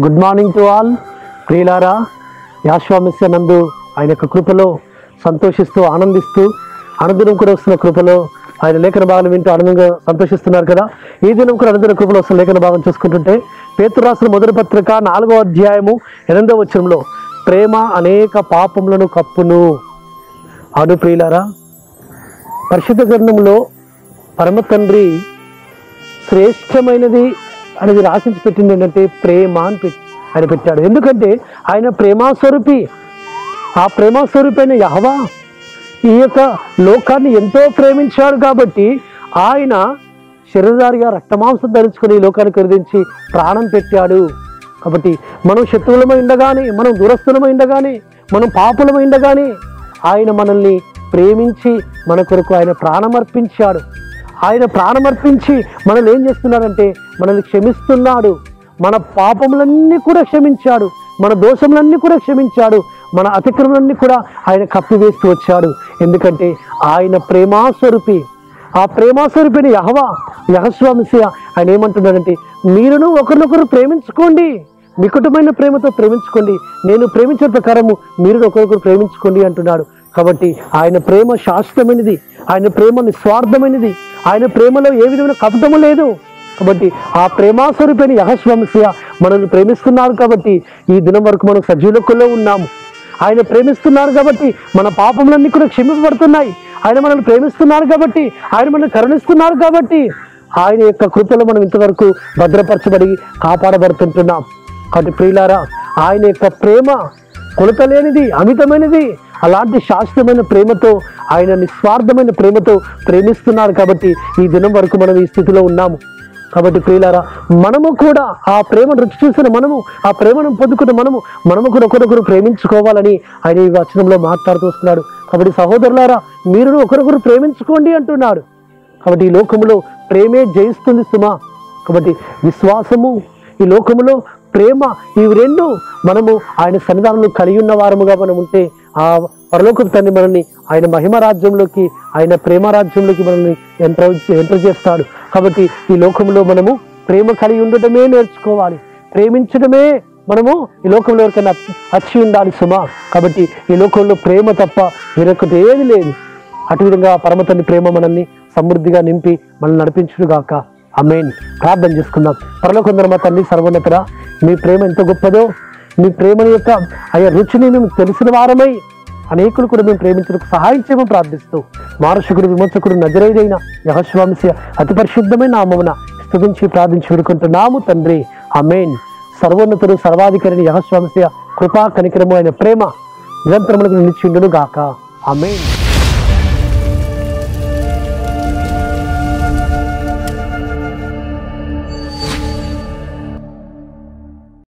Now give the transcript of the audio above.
Good morning to all. ప్రియులారా, యెహోవా Messiah నందు ఆయన యొక్క కృపలో సంతోషిస్తూ ఆనందిస్తూ అనుదినం కూడా వస్తున్న కృపలో ఆయన లేఖన భాగాలు వింటూ ఆనందంగా సంతోషిస్తున్నారు కదా. ఈ దినం కూడా అనుదిన కృపలో వస్తున్న లేఖన భాగం చూసుకుంటుంటే పేతురు రాసిన మొదటి పత్రిక 4వ అధ్యాయము 8వ వచనంలో ప్రేమ అనేక పాపములను కప్పును. అవును ప్రియులారా, పరిశుద్ధ గ్రంథంలో పరమ తండ్రి శ్రేష్టమైనది అనేది రాసించి పెట్టింది ఏంటంటే ప్రేమ అని ఆయన పెట్టాడు. ఎందుకంటే ఆయన ప్రేమాస్వరూపి. ఆ ప్రేమాస్వరూపి అయిన యెహోవా ఈ యొక్క లోకాన్ని ఎంతో ప్రేమించాడు కాబట్టి ఆయన శరీరధారిగా రక్తమాంసం ధరించుకొని ఈ లోకాన్ని ఖరీదించి ప్రాణం పెట్టాడు. కాబట్టి మనం శత్రువులమై ఉండగానే, మనం దూరస్థులమై ఉండగానే, మనం పాపులమై ఉండగానే ఆయన మనల్ని ప్రేమించి మన కొరకు ఆయన ప్రాణం అర్పించాడు. ఆయన ప్రాణం అర్పించి మనల్ని ఏం చేస్తున్నాడంటే మనల్ని క్షమిస్తున్నాడు. మన పాపములన్నీ కూడా క్షమించాడు, మన దోషములన్నీ కూడా క్షమించాడు, మన అతిక్రమలన్నీ కూడా ఆయన కప్పివేస్తూ వచ్చాడు. ఎందుకంటే ఆయన ప్రేమాస్వరూపి. ఆ ప్రేమాస్వరూపిని యెహోవా మెస్సియా ఆయన ఏమంటున్నాడంటే మీరును ఒకరినొకరు ప్రేమించుకోండి, నికటమైన ప్రేమతో ప్రేమించుకోండి, నేను ప్రేమించే ప్రకారము మీరు ఒకరికొకరు ప్రేమించుకోండి అంటున్నాడు. కాబట్టి ఆయన ప్రేమ శాశ్వతమైనది, ఆయన ప్రేమ నిస్వార్థమైనది, ఆయన ప్రేమలో ఏ విధమైన కపటము లేదు. కాబట్టి ఆ ప్రేమాస్వరూపైన యెహోవా మెస్సియా మనల్ని ప్రేమిస్తున్నారు. కాబట్టి ఈ దినం వరకు మనం సజీవులలో ఉన్నాము. ఆయన ప్రేమిస్తున్నారు కాబట్టి మన పాపములన్నీ కూడా క్షమింపబడుతున్నాయి. ఆయన మనల్ని ప్రేమిస్తున్నారు కాబట్టి, ఆయన మనల్ని కరుణిస్తున్నారు కాబట్టి ఆయన యొక్క కృపలో మనం ఇంతవరకు భద్రపరచబడి కాపాడబడుతుంటున్నాం. కాబట్టి ప్రియులారా, ఆయన యొక్క ప్రేమ కొలతలేనిది, అమితమైనది. అలాంటి శాశ్వతమైన ప్రేమతో, ఆయన నిస్వార్థమైన ప్రేమతో ప్రేమిస్తున్నారు. కాబట్టి ఈ దినం వరకు మనం ఈ స్థితిలో ఉన్నాము. కాబట్టి ప్రియులారా, మనము కూడా ఆ ప్రేమను రుచి చూసిన మనము, ఆ ప్రేమను పొందుకున్న మనము కూడా ఒకరొకరు ప్రేమించుకోవాలని ఆయన ఈ వచనంలో మాట్లాడుతూ వస్తున్నాడు. కాబట్టి సహోదరులారా, మీరు ఒకరొకరు ప్రేమించుకోండి అంటున్నాడు. కాబట్టి ఈ లోకములో ప్రేమే జయిస్తుంది సుమా. కాబట్టి విశ్వాసము, ఈ లోకములో ప్రేమ, ఇవి రెండు మనము ఆయన సన్నిధానంలో కలిగి ఉన్న వారముగా మనం ఉంటే ఆ పరలోకపు తండ్రి మనల్ని ఆయన మహిమ రాజ్యంలోకి, ఆయన ప్రేమ రాజ్యంలోకి మనల్ని ఎంటర్ చేస్తాడు. కాబట్టి ఈ లోకంలో మనము ప్రేమ కలిగి ఉండటమే నేర్చుకోవాలి, ప్రేమించడమే మనము ఈ లోకంలో ఎవరికైనా వచ్చి ఉండాలి సుమా. కాబట్టి ఈ లోకంలో ప్రేమ తప్ప వేరొకటి ఏది లేదు. అటు విధంగా పరమ తండ్రి ప్రేమ మనల్ని సమృద్ధిగా నింపి మనల్ని నడిపించుగాక. ఆమేన్. ప్రార్థన చేసుకుందాం. పరలోకమందున్న మా తండ్రి సర్వోన్నతుడా, మీ ప్రేమ ఎంత గొప్పదో, మీ ప్రేమని యొక్క అయ్యా రుచిని మేము తెలిసిన వారమై అనేకులు కూడా మేము ప్రేమించడానికి సహాయం చేయమని ప్రార్థిస్తూ మారక్షకుడు, విమోచకుడు, నజరేయుడైన యెహోవా మెస్సియా అతి పరిశుద్ధమైన నామమున స్తుతించి ప్రార్థించి వేడుకుంటున్నాము తండ్రి. ఆమేన్. సర్వోన్నతుడు, సర్వాధికారిని యెహోవా మెస్సియా కృపా కనికరము, ఆయన ప్రేమ నిరంతరములకు నిలిచి ఉండును గాక. ఆమేన్.